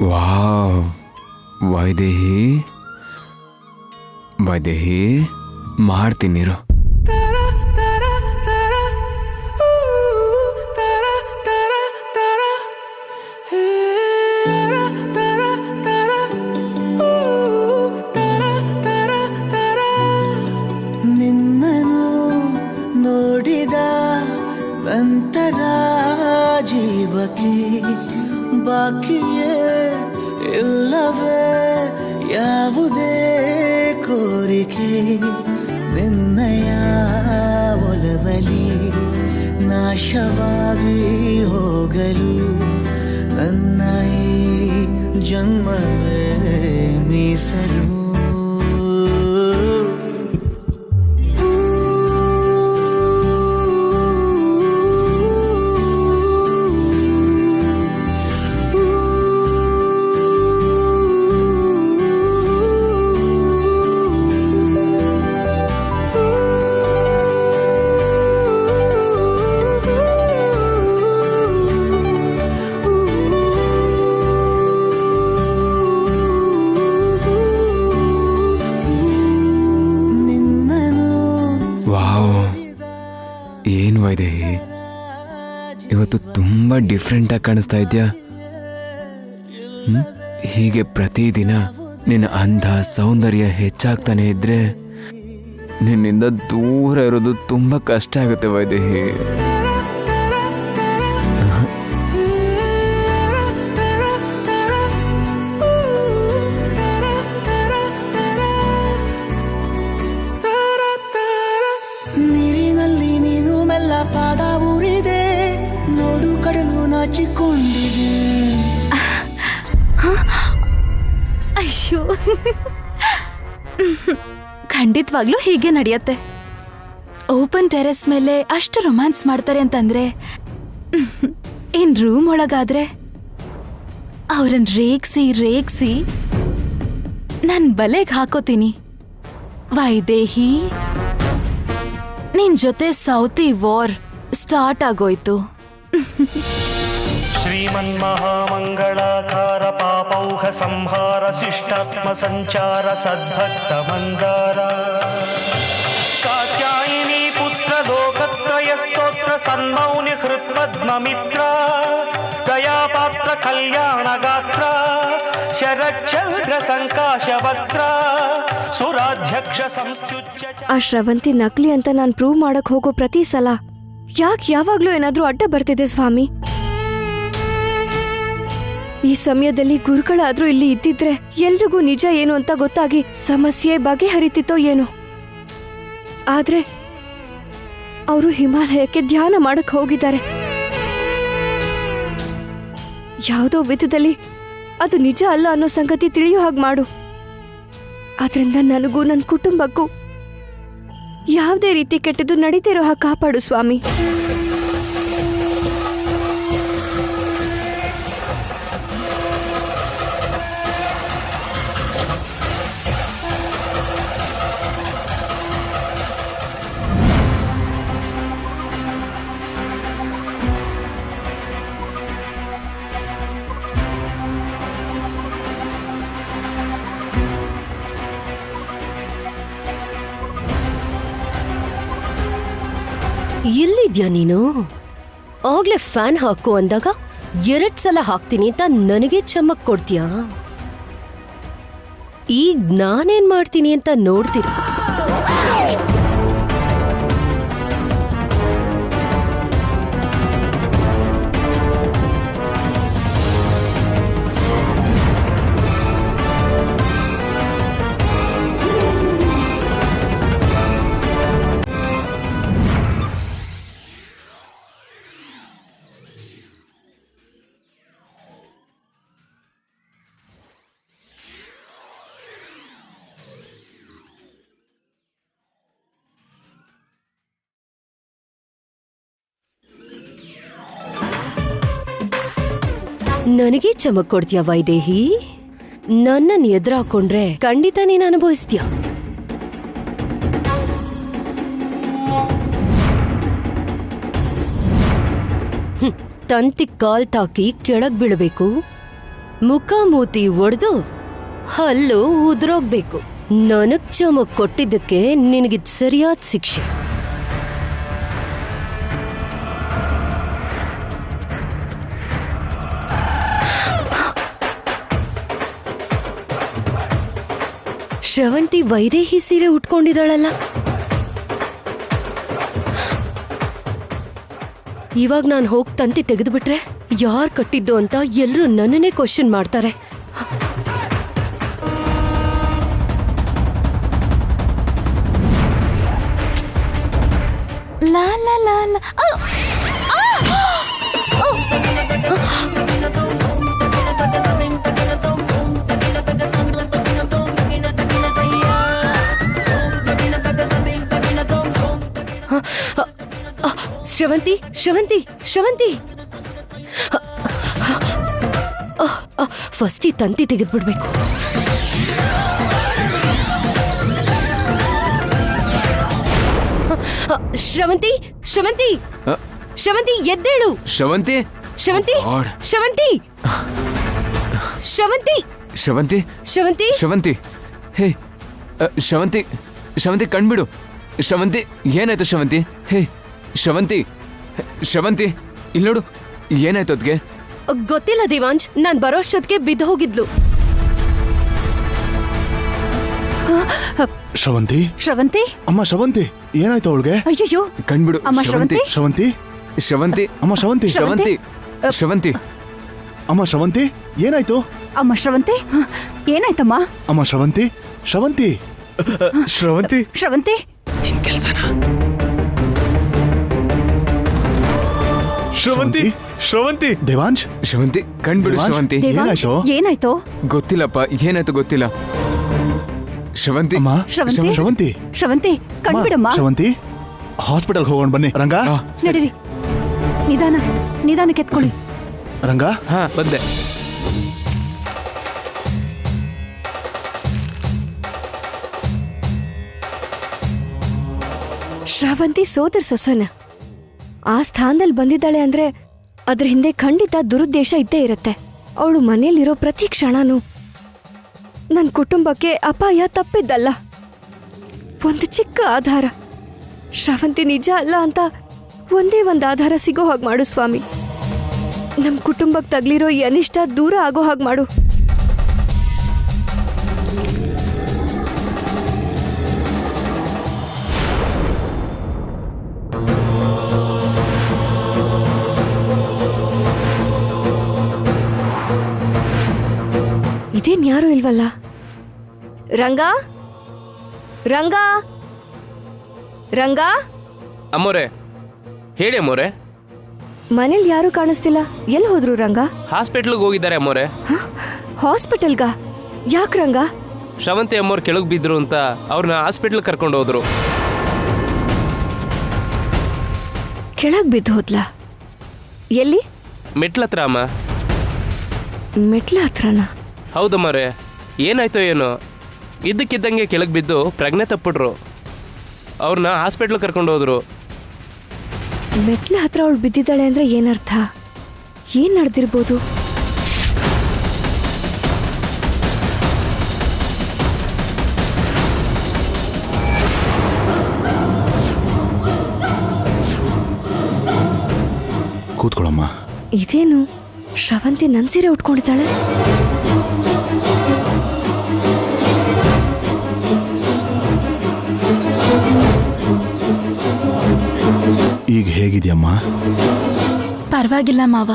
Wow, Vaidehi Vaidehi, ಮಾಡ್ತೀನಿರು. ನಿನ್ನನು ನೋಡಿದ ನಂತರ ಜೀವಕ್ಕೆ ಬಾಕಿಯೇ ಇಲ್ಲವೇ ಯಾವುದೇ ಕೋರಿಕೆ. ನಿನ್ನಯ ಒಲವಲಿ ನಾಶವಾಗಿ ಹೋಗಲು ನನ್ನ ಈ ಜನ್ಮವೇ ಮೀಸಲು. ಏನು ವೈದೇಹಿ, ಇವತ್ತು ತುಂಬ ಡಿಫ್ರೆಂಟಾಗಿ ಕಾಣಿಸ್ತಾ ಇದೆಯಾ? ಹೀಗೆ ಪ್ರತಿದಿನ ನಿನ್ನ ಅಂದ ಸೌಂದರ್ಯ ಹೆಚ್ಚಾಗ್ತಾನೆ ಇದ್ರೆ ನಿನ್ನಿಂದ ದೂರ ಇರೋದು ತುಂಬ ಕಷ್ಟ ಆಗುತ್ತೆ ವೈದೇಹಿ. ಪಾದ ಊರಿದೆ ನೋಡು, ಕಡಲು ನಾಚಿಕೊಂಡಿದೆ. ಅಯ್ಯೋ, ಖಂಡಿತವಾಗ್ಲೂ ಹೀಗೆ ನಡೆಯತ್ತೆ. ಓಪನ್ ಟೆರೆಸ್ ಮೇಲೆ ಅಷ್ಟು ರೊಮ್ಯಾನ್ಸ್ ಮಾಡ್ತಾರೆ ಅಂತಂದ್ರೆ ಇನ್ ರೂಮ್ ಒಳಗಾದ್ರೆ ಅವ್ರನ್ನ ರೇಗ್ಸಿ ರೇಗ್ಸಿ ನನ್ ಬಲೆಗ್ ಹಾಕೋತೀನಿ. ವೈದೇಹಿ, ನಿನ್ ಜೊತೆ ಸೌತಿ ವಾರ್ ಸ್ಟಾರ್ಟ್ ಆಗೋಯ್ತು. ಶ್ರೀಮನ್ಮಹಾಮಂಗಳಾಕಾರ ಪಾಪೌಘ ಸಂಹಾರ ಶಿಷ್ಟಾತ್ಮ ಸಂಚಾರ ಸದ್ಭಕ್ತ ಮಂದಾರ ಕಾತ್ಯಾಯಿನಿ ಪುತ್ರ ಲೋಕತ್ರಯ ಸ್ತೋತ್ರ ಸನ್ಮೌನಿ ಹೃತ್ಪದ್ಮಮಿತ್ರ ದಯಾಪಾತ್ರ ಕಲ್ಯಾಣ ಗಾತ್ರ ಶರಚ್ಚಂದ್ರ ಸಂಕಾಶವಕ್ತ್ರ ಸುರಾಧ್ಯಕ್ಷ ಸಂಸ್ತ್ಯುಜ್ಯ. ಆ ಶ್ರವಂತಿ ನಕಲಿ ಅಂತ ನಾನು ಪ್ರೂವ್ ಮಾಡಕ್ ಹೋಗೋ ಪ್ರತಿ ಸಲ ಯಾಕೆ ಯಾವಾಗ್ಲೂ ಏನಾದ್ರೂ ಅಡ್ಡ ಬರ್ತಿದೆ ಸ್ವಾಮಿ? ಈ ಸಮಯದಲ್ಲಿ ಗುರುಗಳಾದ್ರೂ ಇಲ್ಲಿ ಇದ್ದಿದ್ರೆ ಎಲ್ರಿಗೂ ನಿಜ ಏನು ಅಂತ ಗೊತ್ತಾಗಿ ಸಮಸ್ಯೆ ಬಗೆಹರಿತಿತ್ತೋ ಏನೋ. ಆದ್ರೆ ಅವರು ಹಿಮಾಲಯಕ್ಕೆ ಧ್ಯಾನ ಮಾಡಕ್ ಹೋಗಿದ್ದಾರೆ. ಯಾವುದೋ ವಿಧದಲ್ಲಿ ಅದು ನಿಜ ಅಲ್ಲ ಅನ್ನೋ ಸಂಗತಿ ತಿಳಿಯೋ ಹಾಗೆ ಮಾಡು. ಆದ್ರಿಂದ ನನಗೂ ನನ್ನ ಕುಟುಂಬಕ್ಕೂ ಯಾವುದೇ ರೀತಿ ಕೆಟ್ಟದ್ದು ನಡೀತಿರೋ ಹಾಗೆ ಕಾಪಾಡು ಸ್ವಾಮಿ. ಎಲ್ಲಿದ್ಯಾ ನೀನು? ಆಗ್ಲೇ ಫ್ಯಾನ್ ಹಾಕು ಅಂದಾಗ 2 ಸಲ ಹಾಕ್ತೀನಿ ಅಂತ ನನಗೆ ಚಮಕ್ ಕೊಡ್ತೀಯಾ? ಈಗ ನಾನೇನ್ ಮಾಡ್ತೀನಿ ಅಂತ ನೋಡ್ತೀರಾ? ನನಗೆ ಚಮಕ್ ಕೊಡ್ತೀಯ ವೈದೇಹಿ? ನನ್ನನ್ನು ಎದುರು ಹಾಕೊಂಡ್ರೆ ಖಂಡಿತ ನೀನು ಅನುಭವಿಸ್ತೀಯ. ತಂತಿ ಕಾಲ್ ತಾಕಿ ಕೆಳಗ್ ಬೀಳಬೇಕು, ಮುಖ ಮೂತಿ ಒಡೆದು ಹಲ್ಲು ಉದ್ರೋಗ್ಬೇಕು. ನನಗ್ ಚಮಕ್ ಕೊಟ್ಟಿದ್ದಕ್ಕೆ ನಿನಗಿದ್ ಸರಿಯಾದ ಶಿಕ್ಷೆ. ಶ್ರವಂತಿ ವೈದೇಹಿ ಸೀರೆ ಉಟ್ಕೊಂಡಿದ್ದಾಳಲ್ಲ. ಇವಾಗ ನಾನು ಹೋಗಿ ತಂತಿ ತೆಗೆದುಬಿಟ್ರೆ ಯಾರ್ ಕಟ್ಟಿದ್ದು ಅಂತ ಎಲ್ಲರೂ ನನ್ನನ್ನೇ ಕ್ವಶನ್ ಮಾಡ್ತಾರೆ. ಲಾ ಲಾ ಲಾ ಲಾ. ಶ್ರವಂತಿ ಶ್ರವಂತಿ ಶ್ರವಂತಿ, ಫಸ್ಟ್ ಈ ತಂತಿ ತೆಗೆದ್ಬಿಡ್ಬೇಕು. ಶ್ರವಂತಿ ಶ್ರವಂತಿ ಶ್ರವಂತಿ ಎದ್ದೇಳು. ಶ್ರವಂತಿ ಶ್ರವಂತಿ God. ಶ್ರವಂತಿ ಶ್ರವಂತಿ ಶ್ರವಂತಿ ಶ್ರವಂತಿ ಶ್ರವಂತಿ ಹೇ ಶ್ರವಂತಿ ಶ್ರವಂತಿ ಕಣ್ಬಿಡು. ಶ್ರವಂತಿ ಏನಾಯ್ತು ಶ್ರವಂತಿ? ಹೇ ಶ್ರವಂತಿ ಶ್ರವಂತಿ ಇಲ್ಲಿ ನೋಡು, ಏನಾಯ್ತು ಅದ್ಗೆ? ಗೊತ್ತಿಲ್ಲ ದೇವಾಂಶ್, ನಾನ್ ಬರೋಷ್ಟೊತ್ತಿಗೆ ಬಿದ್ದು ಹೋಗಿದ್ಲು. ಶ್ರವಂತಿ ಶ್ರವಂತಿ ಅಮ್ಮ ಶ್ರವಂತಿ ಏನಾಯ್ತು ಅವಳಿಗೆ? ಅಯ್ಯೋ ಕಣ್ಬಿಡು ಅಮ್ಮ ಶ್ರವಂತಿ ಶ್ರವಂತಿ ಶ್ರವಂತಿ ಅಮ್ಮ ಶ್ರವಂತಿ ಶ್ರವಂತಿ ಶ್ರವಂತಿ ಅಮ್ಮ ಶ್ರವಂತಿ ಏನಾಯ್ತು? ಅಮ್ಮ ಶ್ರವಂತಿ ಏನಾಯ್ತಮ್ಮ? ಅಮ್ಮ ಶ್ರವಂತಿ ಶ್ರವಂತಿ ಶ್ರವಂತಿ ಶ್ರವಂತಿ ಶ್ರವಂತಿ ಶ್ರವಂತಿ ದೇವಾಂಶ್ ಶ್ರವಂತಿ ಕಣ್ಬಿಡು ದೇವಾಂಶ್? ಶ್ರವಂತಿ. ದೇವಾಂಶ್, ಏನಾಯ್ತು? ಏನಾಯ್ತು? ಗೊತ್ತಿಲ್ಲಪ್ಪ, ಏನಾಯ್ತು ಗೊತ್ತಿಲ್ಲ. ಶ್ರವಂತಿ ಅಮ್ಮ ಶ್ರವಂತಿ ಶ್ರವಂತಿ ಶ್ರವಂತಿ ಕಣ್ಬಿಡಮ್ಮ. ಶ್ರವಂತಿ ಹಾಸ್ಪಿಟಲ್ ಹೋಗೋಣ ಬನ್ನಿ. ರಂಗ ಆ, ಸರಿ. ನಡೀರಿ, ನಿಧಾನ ನಿಧಾನಕ್ಕೆ ಎತ್ಕೊಳ್ಳಿ. ರಂಗ ಹಾ ಬಂದೆ. ಶ್ರಾವಂತಿ ಸೋದರ ಸೊಸನ ಆ ಸ್ಥಾನದಲ್ಲಿ ಬಂದಿದ್ದಾಳೆ ಅಂದ್ರೆ ಅದ್ರ ಹಿಂದೆ ಖಂಡಿತ ದುರುದ್ದೇಶ ಇದ್ದೇ ಇರುತ್ತೆ. ಅವಳು ಮನೆಯಲ್ಲಿರೋ ಪ್ರತಿ ಕ್ಷಣನೂ ನನ್ನ ಕುಟುಂಬಕ್ಕೆ ಅಪಾಯ ತಪ್ಪಿದ್ದಲ್ಲ. ಒಂದು ಚಿಕ್ಕ ಆಧಾರ, ಶ್ರಾವಂತಿ ನಿಜ ಅಲ್ಲ ಅಂತ ಒಂದೇ ಒಂದು ಆಧಾರ ಸಿಗೋ ಹಾಗೆ ಮಾಡು ಸ್ವಾಮಿ. ನಮ್ಮ ಕುಟುಂಬಕ್ಕೆ ತಗ್ಲಿರೋ ಈ ಅನಿಷ್ಟ ದೂರ ಆಗೋ ಹಾಗೆ ಮಾಡು. ಇದೇನ್ ಯಾರು ಇಲ್ವಲ್ಲ? ರಂಗ ರಂಗ ರಂಗ ಅಮ್ಮೋರೆ ಹೇಳಿ ಅಮ್ಮೋರೆ. ಮನೇಲಿ ಯಾರು ಕಾಣಿಸ್ತಿಲ್ಲ, ಎಲ್ಲಿ ಹೋದ್ರು ರಂಗ? ಹಾಸ್ಪಿಟ್ಲಿಗೆ ಹೋಗಿದ್ದಾರೆ ಅಮ್ಮೋರೆ. ಹಾಸ್ಪಿಟಲ್ಗ? ಯಾಕೆ ರಂಗ? ಶ್ರವಂತಿ ಅಮ್ಮೋರು ಕೆಳಗೆ ಬಿದ್ರು ಅಂತ ಅವ್ರನ್ನ ಹಾಸ್ಪಿಟ್ಲಿಗೆ ಕರ್ಕೊಂಡು ಹೋದ್ರು. ಕೆಳಗ್ ಬಿದ್ದು ಹೋದ್ಲ? ಎಲ್ಲಿ? ಮೆಟ್ಲತ್ರ ಅಮ್ಮ. ಮೆಟ್ಲ ಹತ್ರನಾ? ಹೌದಮ್ಮೋರೆ, ಏನಾಯ್ತೋ ಏನೋ ಇದ್ದಕ್ಕಿದ್ದಂಗೆ ಕೆಳಗೆ ಬಿದ್ದು ಪ್ರಜ್ಞೆ ತಪ್ಪಿಟ್ರು. ಅವ್ರನ್ನ ಹಾಸ್ಪಿಟ್ಲಿಗೆ ಕರ್ಕೊಂಡು ಹೋದ್ರು. ಮೆಟ್ಲ ಹತ್ರ ಅವಳು ಬಿದ್ದಿದ್ದಾಳೆ ಅಂದ್ರೆ ಏನರ್ಥ? ಏನ್ ನಡೆದಿರ್ಬೋದು? ಕೂತ್ಕೊಳ್ಳಮ್ಮ. ಇದೇನು ಶ್ರವಂತಿ ನನ್ ಸೀರೆ ಉಟ್ಕೊಂಡಿದ್ದಾಳೆ? ಈಗ ಹೇಗಿದ್ಯಮ್ಮ? ಪರವಾಗಿಲ್ಲ ಮಾವ.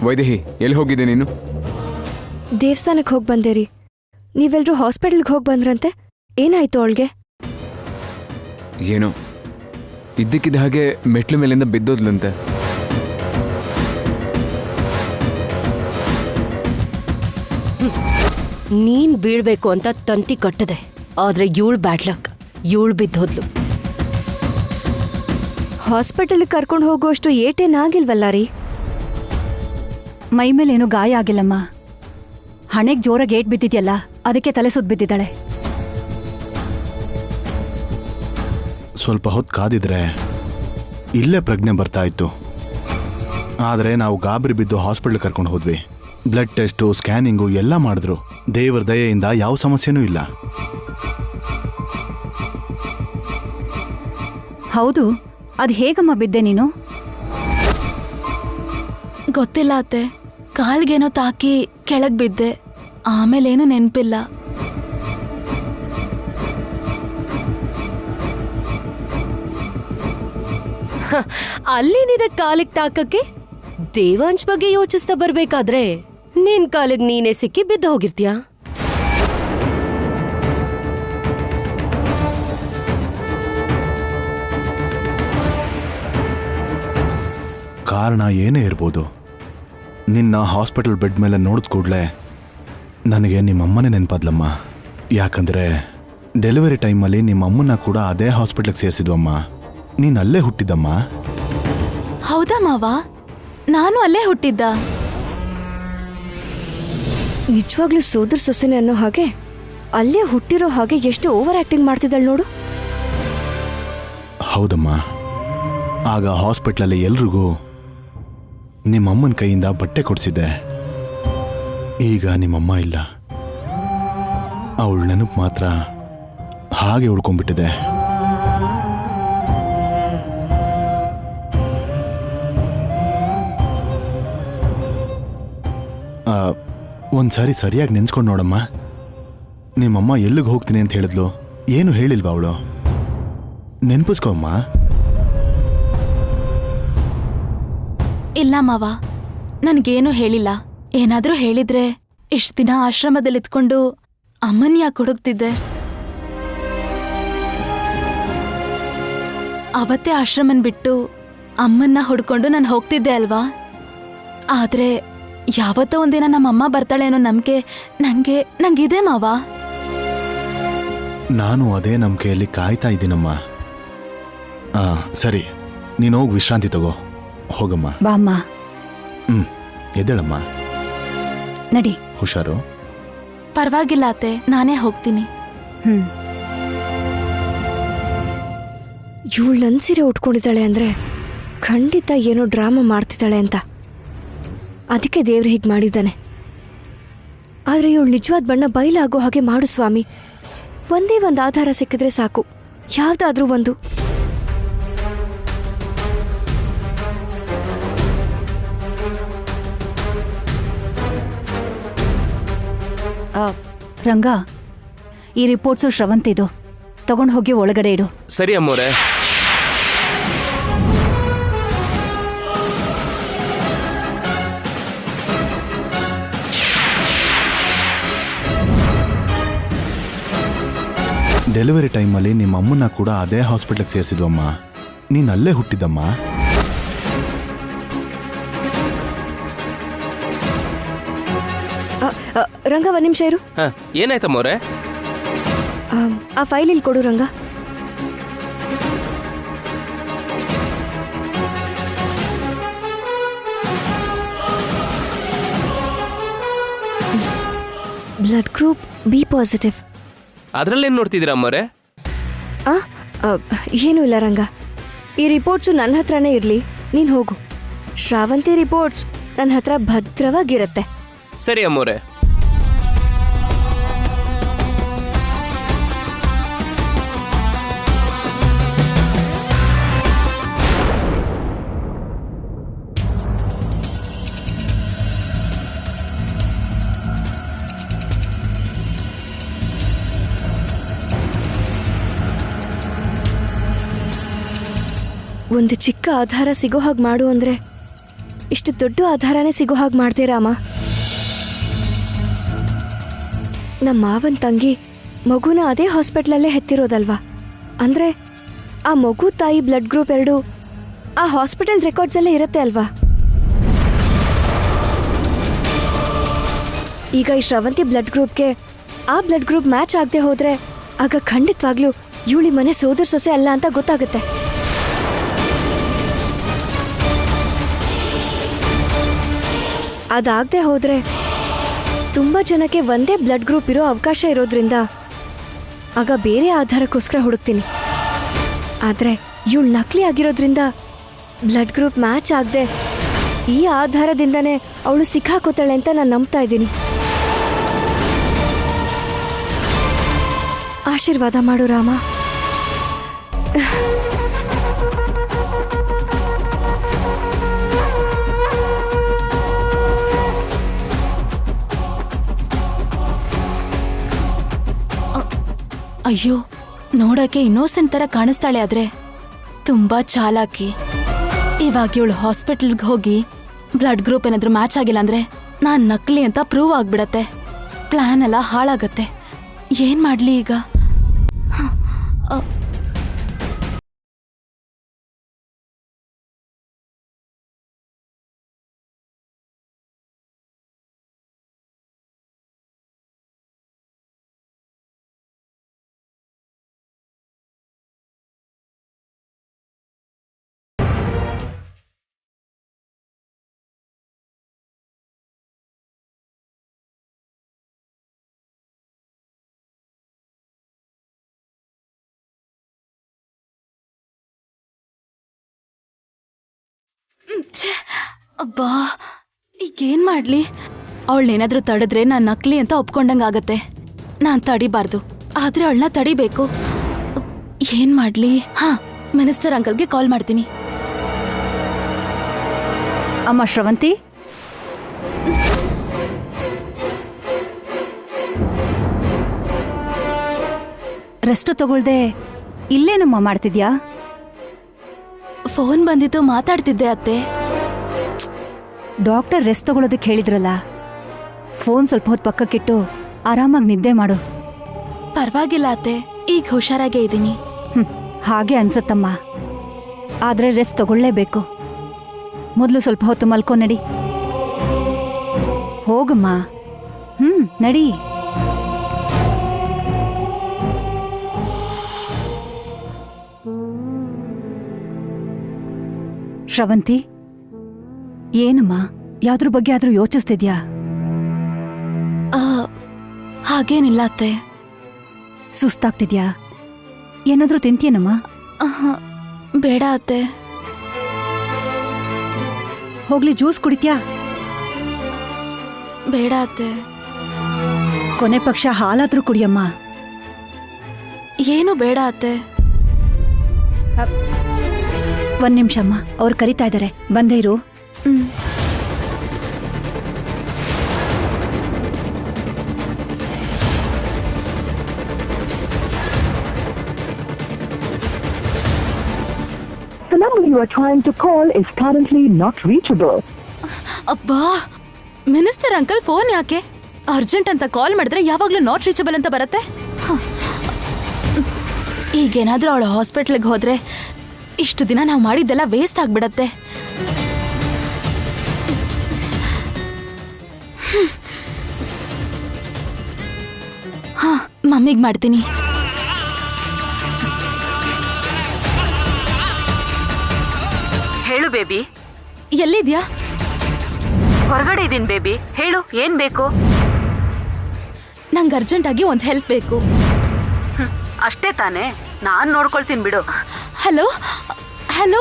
ವೈದೇಹಿ ಎಲ್ಲಿ ಹೋಗಿದ್ದೆ ನೀನು? ದೇವಸ್ಥಾನಕ್ಕೆ ಹೋಗಿ ಬಂದೆ ರೀ. ನೀವೆಲ್ರೂ ಹಾಸ್ಪಿಟಲ್ಗೆ ಹೋಗಿ ಬಂದ್ರಂತೆ, ಏನಾಯ್ತು ಅವಳಿಗೆ? ಏನೋ ಇದ್ದಕ್ಕಿದ್ದ ಹಾಗೆ ಮೆಟ್ಲು ಮೇಲಿಂದ ಬಿದ್ದೋದ್ಲಂತೆ. ನೀನ್ ಬೀಳ್ಬೇಕು ಅಂತ ತಂತಿ ಕಟ್ಟದೆ, ಆದ್ರೆ ಇವಳು ಬ್ಯಾಡ್ ಲಕ್, ಇವಳು ಬಿದ್ದೋದ್ಲು. ಹಾಸ್ಪಿಟಲ್ಗೆ ಕರ್ಕೊಂಡು ಹೋಗುವಷ್ಟು ಏಟೇನಾಗಿಲ್ವಲ್ಲ ರೀ? ಮೈ ಮೇಲೇನು ಗಾಯ ಆಗಿಲ್ಲಮ್ಮ. ಹಣೆಗೆ ಜೋರಾಗಿ ಏಟ್ ಬಿದ್ದಿದ್ಯಲ್ಲ, ಅದಕ್ಕೆ ತಲೆ ಸುತ್ತ ಬಿದ್ದಿದ್ದಾಳೆ. ಸ್ವಲ್ಪ ಹೊತ್ತು ಕಾದಿದ್ರೆ ಇಲ್ಲೇ ಪ್ರಜ್ಞೆ ಬರ್ತಾ ಇತ್ತು. ಆದರೆ ನಾವು ಗಾಬರಿ ಬಿದ್ದು ಹಾಸ್ಪಿಟ್ಲ್ ಕರ್ಕೊಂಡು ಹೋದ್ವಿ. ಬ್ಲಡ್ ಟೆಸ್ಟು, ಸ್ಕ್ಯಾನಿಂಗು ಎಲ್ಲ ಮಾಡಿದ್ರು. ದೇವರ ದಯೆಯಿಂದ ಯಾವ ಸಮಸ್ಯೆನೂ ಇಲ್ಲ. ಹೌದು, ಅದು ಹೇಗಮ್ಮ ಬಿದ್ದೆ ನೀನು? ಗೊತ್ತಿಲ್ಲ ಅತ್ತೆ, ಕಾಲ್ಗೇನೋ ತಾಕಿ ಕೆಳಗ್ ಬಿದ್ದೆ. ಆಮೇಲೇನು ನೆನ್ಪಿಲ್ಲ. ಅಲ್ಲೇನಿದೆ ಕಾಲಿಗೆ ತಾಕಕ್ಕೆ? ದೇವಾಂಶ್ ಬಗ್ಗೆ ಯೋಚಿಸ್ತಾ ಬರ್ಬೇಕಾದ್ರೆ ನಿನ್ ಕಾಲಿಗೆ ನೀನೇ ಸಿಕ್ಕಿ ಬಿದ್ದು ಹೋಗಿರ್ತೀಯಾ? ಕಾರಣ ಏನೇ ಇರ್ಬೋದು, ನಿನ್ನ ಹಾಸ್ಪಿಟಲ್ ಬೆಡ್ ಮೇಲೆ ನೋಡಿದ ಕೂಡಲೇ ನನಗೆ ನಿಮ್ಮಮ್ಮನೇ ನೆನಪಾದ್ಲಮ್ಮ. ಯಾಕಂದರೆ ಡೆಲಿವರಿ ಟೈಮಲ್ಲಿ ನಿಮ್ಮಮ್ಮನ್ನ ಕೂಡ ಅದೇ ಹಾಸ್ಪಿಟ್ಲಿಗೆ ಸೇರಿಸಿದ್ವಮ್ಮ. ನೀನು ಅಲ್ಲೇ ಹುಟ್ಟಿದ್ದಮ್ಮ. ಹೌದಾ ಮಾವ? ನಾನು ಅಲ್ಲೇ ಹುಟ್ಟಿದ್ದ. ನಿಜವಾಗ್ಲೂ ಸೋದರ ಸೊಸೆನೆ ಅನ್ನೋ ಹಾಗೆ ಅಲ್ಲೇ ಹುಟ್ಟಿರೋ ಹಾಗೆ ಎಷ್ಟು ಓವರ್ ಆಕ್ಟಿಂಗ್ ಮಾಡ್ತಿದ್ದಾಳೆ ನೋಡು. ಹೌದಮ್ಮ, ಆಗ ಹಾಸ್ಪಿಟ್ಲಲ್ಲಿ ಎಲ್ರಿಗೂ ನಿಮ್ಮಮ್ಮನ ಕೈಯಿಂದ ಬಟ್ಟೆ ಕೊಡಿಸಿದ್ದೆ. ಈಗ ನಿಮ್ಮಮ್ಮ ಇಲ್ಲ. ಅವಳ ನೆನಪು ಮಾತ್ರ ಹಾಗೆ ಉಳ್ಕೊಂಡ್ಬಿಟ್ಟಿದೆ. ಒಂದ್ಸಾರಿ ಸರಿಯಾಗಿ ನೆನ್ಸ್ಕೊಂಡು ನೋಡಮ್ಮ. ನಿಮ್ಮಮ್ಮ ಎಲ್ಲಿಗೆ ಹೋಗ್ತೀನಿ ಅಂತ ಹೇಳಿದ್ಲು, ಏನು ಹೇಳಿಲ್ವಾ ಅವಳು? ನೆನ್ಪಿಸ್ಕೊಮ್ಮ. ಇಲ್ಲ ಮಾವ, ನನ್ಗೇನು ಹೇಳಿಲ್ಲ. ಏನಾದ್ರೂ ಹೇಳಿದ್ರೆ ಇಷ್ಟ ದಿನ ಆಶ್ರಮದಲ್ಲಿ ಇದ್ಕೊಂಡು ಅಮ್ಮನ್ ಯಾಕೆ ಹುಡುಕ್ತಿದ್ದೆ? ಅವತ್ತೇ ಆಶ್ರಮನ್ ಬಿಟ್ಟು ಅಮ್ಮನ್ನ ಹುಡ್ಕೊಂಡು ನಾನು ಹೋಗ್ತಿದ್ದೆ ಅಲ್ವಾ? ಆದ್ರೆ ಯಾವತ್ತೋ ಒಂದಿನ ನಮ್ಮಮ್ಮ ಬರ್ತಾಳೆ ಅನ್ನೋ ನಂಬಿಕೆ ನಂಗಿದೆ ಮಾವ. ನಾನು ಅದೇ ನಂಬಿಕೆಯಲ್ಲಿ ಕಾಯ್ತಾ ಇದ್ದೀನಮ್ಮ. ಸರಿ, ನೀನು ಹೋಗಿ ವಿಶ್ರಾಂತಿ ತಗೋ. ಹೋಗಮ್ಮ. ಬಾಮ್ಮ. ಎದ್ದೇಳಮ್ಮ. ನಡಿ. ಹುಷಾರು. ಪರವಾಗಿಲ್ಲ ಅತ್ತೆ, ನಾನೇ ಹೋಗ್ತೀನಿ. ಇವಳು ನನ್ ಸೀರೆ ಉಟ್ಕೊಂಡಿದ್ದಾಳೆ ಅಂದ್ರೆ ಖಂಡಿತ ಏನೋ ಡ್ರಾಮಾ ಮಾಡ್ತಿದ್ದಾಳೆ ಅಂತ. ಅದಕ್ಕೆ ದೇವ್ರು ಹೀಗೆ ಮಾಡಿದ್ದಾನೆ. ಆದರೆ ಇವಳು ನಿಜವಾದ ಬಣ್ಣ ಬಯಲಾಗೋ ಹಾಗೆ ಮಾಡು ಸ್ವಾಮಿ. ಒಂದೇ ಒಂದು ಆಧಾರ ಸಿಕ್ಕಿದ್ರೆ ಸಾಕು, ಯಾವುದಾದ್ರೂ ಒಂದು. ರಂಗ, ಈ ರಿಪೋರ್ಟ್ಸು ಶ್ರವಂತಿದು, ತಗೊಂಡು ಹೋಗಿ ಒಳಗಡೆ ಇಡು. ಸರಿ ಅಮ್ಮೋರೆ. ಡೆಲಿವರಿ ಟೈಮಲ್ಲಿ ನಿಮ್ಮ ಅಮ್ಮನ್ನ ಕೂಡ ಅದೇ ಹಾಸ್ಪಿಟ್ಲಿಗೆ ಸೇರಿಸಿದ್ವಮ್ಮ. ನೀನು ಅಲ್ಲೇ ಹುಟ್ಟಿದ್ದಮ್ಮ. ರಂಗ, ಒಂದು ನಿಮಿಷ ಇರು. ಏನಾಯ್ತಮ್ಮೋರೆ? ಆ ಫೈಲ್ ಇಲ್ಲಿ ಕೊಡು Ranga. Blood group B positive. ಅದ್ರಲ್ಲೇನು ನೋಡ್ತಿದ್ದೀರಾ ಅಮ್ಮೋರೆ? ಏನೂ ಇಲ್ಲ ರಂಗ, ಈ ರಿಪೋರ್ಟ್ಸು ನನ್ನ ಹತ್ರನೇ ಇರಲಿ, ನೀನು ಹೋಗು. ಶ್ರಾವಂತಿ ರಿಪೋರ್ಟ್ಸ್ ನನ್ನ ಹತ್ರ ಭದ್ರವಾಗಿರುತ್ತೆ. ಸರಿ ಅಮ್ಮೋರೆ. ಒಂದು ಚಿಕ್ಕ ಆಧಾರ ಸಿಗೋ ಹಾಗೆ ಮಾಡು ಅಂದರೆ ಇಷ್ಟು ದೊಡ್ಡ ಆಧಾರನೇ ಸಿಗೋ ಹಾಗೆ ಮಾಡ್ತೀರಾಮ. ನಮ್ಮ ಮಾವನ ತಂಗಿ ಮಗುನ ಅದೇ ಹಾಸ್ಪಿಟ್ಲಲ್ಲೇ ಹೆತ್ತಿರೋದಲ್ವಾ? ಅಂದರೆ ಆ ಮಗು ತಾಯಿ ಬ್ಲಡ್ ಗ್ರೂಪ್ 2 ಆ ಹಾಸ್ಪಿಟಲ್ ರೆಕಾರ್ಡ್ಸಲ್ಲೇ ಇರುತ್ತೆ ಅಲ್ವಾ? ಈಗ ಈ ಶ್ರವಂತಿ ಬ್ಲಡ್ ಗ್ರೂಪ್ಗೆ ಆ ಬ್ಲಡ್ ಗ್ರೂಪ್ ಮ್ಯಾಚ್ ಆಗದೆ ಹೋದರೆ ಆಗ ಖಂಡಿತವಾಗ್ಲೂ ಇವಳಿ ಮನೆ ಸೋದರ ಸೊಸೆ ಅಲ್ಲ ಅಂತ ಗೊತ್ತಾಗುತ್ತೆ. ಅದಾಗದೆ ಹೋದರೆ ತುಂಬ ಜನಕ್ಕೆ ಒಂದೇ ಬ್ಲಡ್ ಗ್ರೂಪ್ ಇರೋ ಅವಕಾಶ ಇರೋದ್ರಿಂದ ಆಗ ಬೇರೆ ಆಧಾರಕ್ಕೋಸ್ಕರ ಹುಡುಕ್ತೀನಿ. ಆದ್ರೆ ಇವಳು ನಕಲಿ ಆಗಿರೋದ್ರಿಂದ ಬ್ಲಡ್ ಗ್ರೂಪ್ ಮ್ಯಾಚ್ ಆಗದೆ ಈ ಆಧಾರದಿಂದನೇ ಅವಳು ಸಿಕ್ಕಾಕೋತಾಳೆ ಅಂತ ನಾನು ನಂಬ್ತಾ ಇದ್ದೀನಿ. ಆಶೀರ್ವಾದ ಮಾಡು ರಾಮ. ಅಯ್ಯೋ, ನೋಡಕ್ಕೆ ಇನ್ನೋಸೆಂಟ್ ತರ ಕಾಣಿಸ್ತಾಳೆ, ಆದ್ರೆ ತುಂಬಾ ಚಾಲಾಕಿ. ಇವಾಗ ಇವಳು ಹಾಸ್ಪಿಟಲ್ಗೆ ಹೋಗಿ ಬ್ಲಡ್ ಗ್ರೂಪ್ ಏನಾದ್ರೂ ಮ್ಯಾಚ್ ಆಗಿಲ್ಲ ಅಂದ್ರೆ ನಾನ್ ನಕಲಿ ಅಂತ ಪ್ರೂವ್ ಆಗ್ಬಿಡತ್ತೆ. ಪ್ಲಾನ್ ಎಲ್ಲ ಹಾಳಾಗತ್ತೆ. ಏನ್ ಮಾಡ್ಲಿ ಈಗ? ಅಬ್ಬಾ, ಈಗೇನ್ ಮಾಡ್ಲಿ? ಅವಳನ್ನೇನಾದ್ರೂ ತಡೆದ್ರೆ ನಾನ್ ನಕಲಿ ಅಂತ ಒಪ್ಕೊಂಡಂಗಾಗತ್ತೆ. ನಾನ್ ತಡಿಬಾರ್ದು, ಆದ್ರೆ ಅವಳನ್ನ ತಡಿಬೇಕು. ಏನ್ ಮಾಡ್ಲಿ? ಹಾ, ಮಿನಿಸ್ಟರ್ ಅಂಕಲ್ಗೆ ಕಾಲ್ ಮಾಡ್ತೀನಿ. ಅಮ್ಮ ಶ್ರವಂತಿ, ರೆಸ್ಟ್ ತಗೊಳ್ದೆ ಇಲ್ಲೇನಮ್ಮ ಮಾಡ್ತಿದ್ಯಾ? ಫೋನ್ ಬಂದಿದ್ದು ಮಾತಾಡ್ತಿದ್ದೆ ಅತ್ತೆ. ಡಾಕ್ಟರ್ ರೆಸ್ಟ್ ತಗೊಳ್ಳೋದಕ್ಕೆ ಹೇಳಿದ್ರಲ್ಲ, ಫೋನ್ ಸ್ವಲ್ಪ ಹೊತ್ತು ಪಕ್ಕಕ್ಕಿಟ್ಟು ಆರಾಮಾಗಿ ನಿದ್ದೆ ಮಾಡು. ಪರವಾಗಿಲ್ಲ ಅತ್ತೆ, ಈಗ ಹುಷಾರಾಗೇ ಇದ್ದೀನಿ. ಹಾಗೆ ಅನ್ಸತ್ತಮ್ಮ, ಆದ್ರೆ ರೆಸ್ಟ್ ತಗೊಳ್ಳೇಬೇಕು. ಮೊದಲು ಸ್ವಲ್ಪ ಹೊತ್ತು ಮಲ್ಕೊ, ನಡಿ. ಹೋಗಮ್ಮ, ನಡಿ. ಶ್ರವಂತಿ, ಏನಮ್ಮ, ಯಾವ್ದ್ರ ಬಗ್ಗೆ ಆದ್ರೂ ಯೋಚಿಸ್ತಿದ್ಯಾ? ಹಾಗೇನಿಲ್ಲ ಅತ್ತೆ. ಸುಸ್ತಾಗ್ತಿದ್ಯಾ? ಏನಾದ್ರೂ ತಿಂತೀಯನಮ್ಮ? ಬೇಡ ಅತ್ತೆ. ಹೋಗ್ಲಿ, ಜ್ಯೂಸ್ ಕುಡಿತ್ಯಾ? ಬೇಡ ಅತ್ತೆ. ಕೊನೆ ಪಕ್ಷ ಹಾಲಾದ್ರೂ ಕುಡಿಯಮ್ಮ. ಏನು ಬೇಡ ಅತ್ತೆ. ಒಂದ್ ನಿಮಿಷ ಅಮ್ಮ, ಅವ್ರು ಕರಿತಾ ಇದ್ದಾರೆ, ಬಂದೇ ಇರು. The number you are trying to call is currently not reachable. ಅಬ್ಬಾ, ಮಿನಿಸ್ಟರ್ ಅಂಕಲ್ ಫೋನ್ ಯಾಕೆ? ಅರ್ಜೆಂಟ್ ಅಂತ ಕಾಲ್ ಮಾಡಿದ್ರೆ ಯಾವಾಗ್ಲೂ ನಾಟ್ ರೀಚಬಲ್ ಅಂತ ಬರುತ್ತೆ. ಈಗೇನಾದ್ರೂ ಅವಳು ಹಾಸ್ಪಿಟ್ಲಿಗೆ ಹೋದ್ರೆ ಇಷ್ಟು ದಿನ ನಾವು ಮಾಡಿದ್ದೆಲ್ಲ ವೇಸ್ಟ್ ಆಗ್ಬಿಡತ್ತೆ. ಹಾ, ಮಮ್ಮಿಗೆ ಮಾಡ್ತೀನಿ. ಹೇಳು ಬೇಬಿ. ಎಲ್ಲಿದ್ಯಾ? ಹೊರಗಡೆ ಇದೀನಿ ಬೇಬಿ. ಹೇಳು, ಏನ್ ಬೇಕು? ನಂಗೆ ಅರ್ಜೆಂಟಾಗಿ ಒಂದು ಹೆಲ್ಪ್ ಬೇಕು. ಅಷ್ಟೇ ತಾನೇ, ನಾನ್ ನೋಡ್ಕೊಳ್ತೀನಿ ಬಿಡು. ಹಲೋ ಹಲೋ,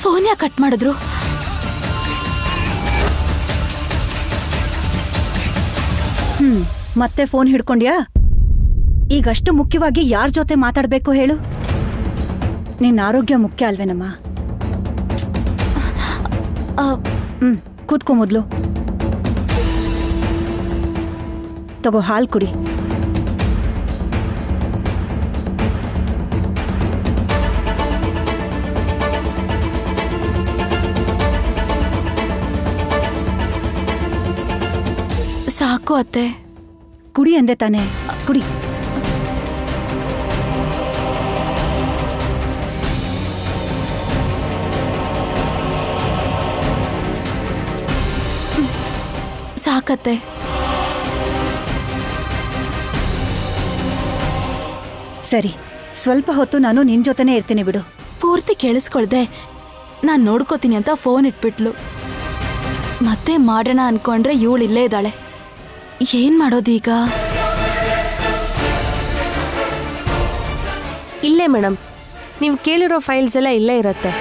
ಫೋನ್ ಯಾಕೆ ಕಟ್ ಮಾಡಿದ್ರು? ಮತ್ತೆ ಫೋನ್ ಹಿಡ್ಕೊಂಡ್ಯಾ? ಈಗಷ್ಟು ಮುಖ್ಯವಾಗಿ ಯಾರ ಜೊತೆ ಮಾತಾಡ್ಬೇಕು ಹೇಳು? ನಿನ್ನ ಆರೋಗ್ಯ ಮುಖ್ಯ ಅಲ್ವೇನಮ್ಮ? ಕೂತ್ಕೊ ಮೊದ್ಲು. ತಗೋ, ಹಾಲು ಕುಡಿ. ಸಾಕು ಅತ್ತೆ. ಕುಡಿ ಅಂದೆ ತಾನೆ, ಕುಡಿ. ಸಾಕತ್ತೆ. ಸರಿ, ಸ್ವಲ್ಪ ಹೊತ್ತು ನಾನು ನಿನ್ ಜೊತೆನೇ ಇರ್ತೀನಿ ಬಿಡು. ಪೂರ್ತಿ ಕೇಳಿಸ್ಕೊಳ್ದೆ ನಾನು ನೋಡ್ಕೋತೀನಿ ಅಂತ ಫೋನ್ ಇಟ್ಬಿಟ್ಲು. ಮತ್ತೆ ಮಾಡೋಣ ಅನ್ಕೊಂಡ್ರೆ ಇವಳು ಇಲ್ಲೇ ಇದ್ದಾಳೆ. ಏನ್ ಮಾಡೋದೀಗ? ಇದೆ ಮೇಡಮ್, ನೀವು ಕೇಳಿರೋ ಫೈಲ್ಸ್ ಎಲ್ಲ ಇಲ್ಲೇ ಇರುತ್ತೆ.